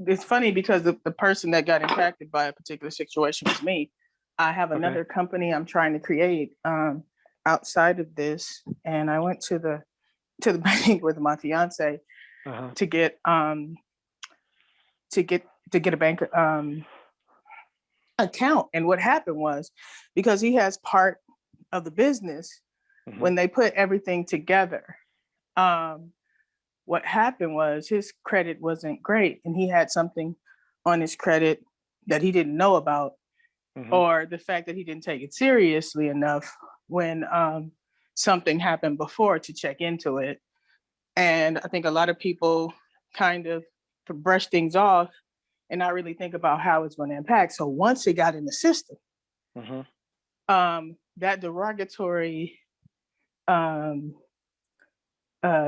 it's funny because the person that got impacted by a particular situation was me. I have another company I'm trying to create outside of this, and I went to the bank with my fiance to get a bank account. And what happened was, because he has part of the business, when they put everything together, what happened was his credit wasn't great, and he had something on his credit that he didn't know about, or the fact that he didn't take it seriously enough when something happened before to check into it. And I think a lot of people kind of brush things off and not really think about how it's going to impact. So once it got in the system, that derogatory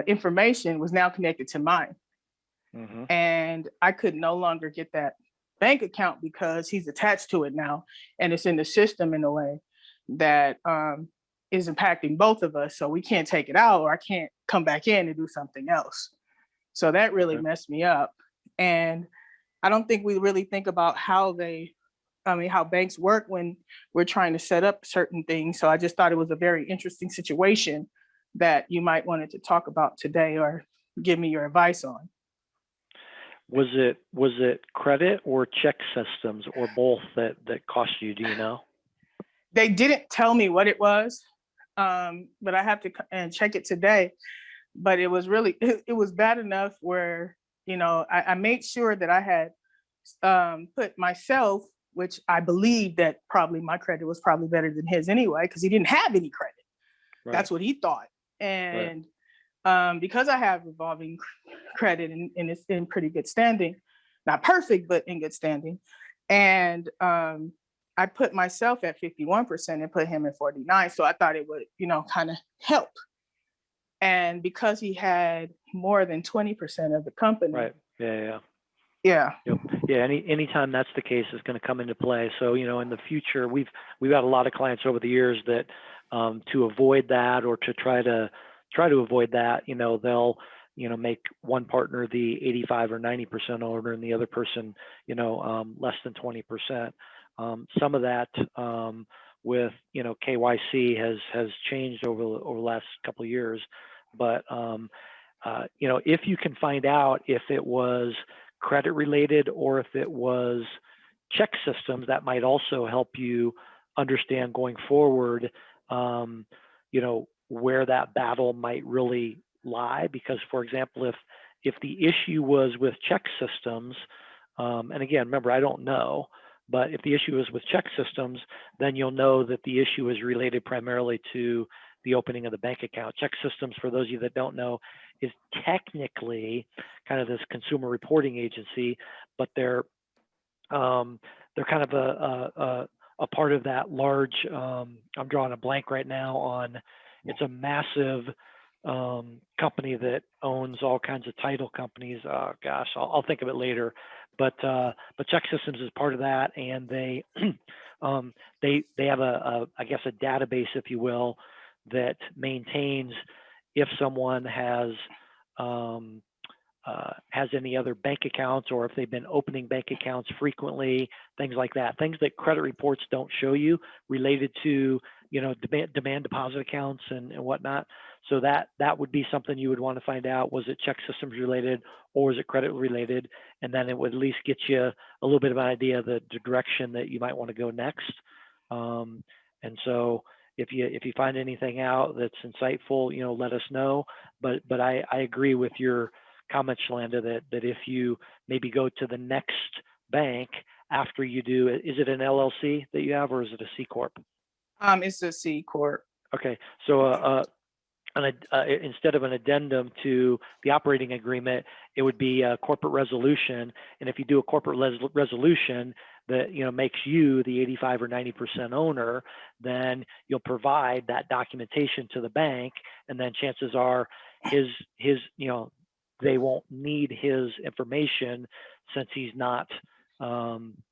information was now connected to mine. And I could no longer get that bank account because he's attached to it now. And it's in the system in a way that is impacting both of us. So we can't take it out, or I can't come back in and do something else. So that really messed me up. And I don't think we really think about how banks work when we're trying to set up certain things. So I just thought it was a very interesting situation that you might wanted to talk about today or give me your advice on. Was it credit or check systems or both that cost you? Do you know? They didn't tell me what it was, but I have to check it today. But it was really, it was bad enough where, I made sure that I had put myself, which I believe that probably my credit was probably better than his anyway, because he didn't have any credit. Right. That's what he thought. And because I have revolving credit and it's in pretty good standing, not perfect, but in good standing. And I put myself at 51% and put him at 49%. So I thought it would, kind of help. And because he had more than 20% of the company. Right. Yeah. Yeah. Yep. Yeah. Anytime that's the case is going to come into play. So, in the future, we've had a lot of clients over the years that to avoid that, or to try to avoid that, they'll, make one partner the 85 or 90% owner and the other person, less than 20%. Some of that with, KYC has changed over the last couple of years. But, if you can find out if it was credit related or if it was check systems, that might also help you understand going forward, where that battle might really lie. Because, for example, if the issue was with check systems, and again, remember, I don't know, but if the issue is with check systems, then you'll know that the issue is related primarily to the opening of the bank account. Check systems, for those of you that don't know, is technically kind of this consumer reporting agency, but they're kind of a part of that large. I'm drawing a blank right now on. It's a massive company that owns all kinds of title companies. Gosh, I'll think of it later. But check systems is part of that, and they have I guess a database, if you will, that maintains if someone has any other bank accounts, or if they've been opening bank accounts frequently, things like that, things that credit reports don't show you related to, demand deposit accounts and whatnot. So that would be something you would want to find out. Was it check systems related, or is it credit related? And then it would at least get you a little bit of an idea of the direction that you might want to go next. And so if you find anything out that's insightful, let us know. But I agree with your comments, Shalanda, that if you maybe go to the next bank after you do, is it an LLC that you have, or is it a C Corp? It's a C Corp. Okay, so instead of an addendum to the operating agreement, it would be a corporate resolution. And if you do a corporate resolution that makes you the 85 or 90% owner, then you'll provide that documentation to the bank, and then chances are his they won't need his information since he's not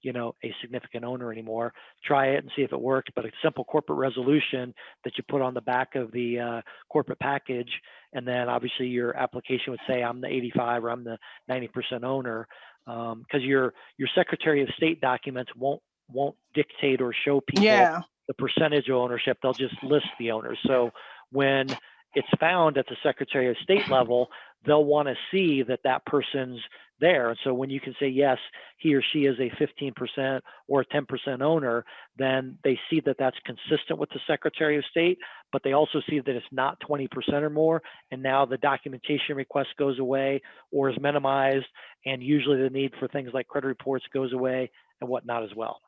you know, a significant owner anymore. Try it and see if it works. But a simple corporate resolution that you put on the back of the corporate package, and then obviously your application would say I'm the 85 or I'm the 90% owner, because your Secretary of State documents won't dictate or show people Yeah. the percentage of ownership. They'll just list the owners. So when it's found at the Secretary of State level, they'll want to see that that person's there. And so when you can say, yes, he or she is a 15% or a 10% owner, then they see that that's consistent with the Secretary of State, but they also see that it's not 20% or more. And now the documentation request goes away or is minimized. And usually the need for things like credit reports goes away and whatnot as well.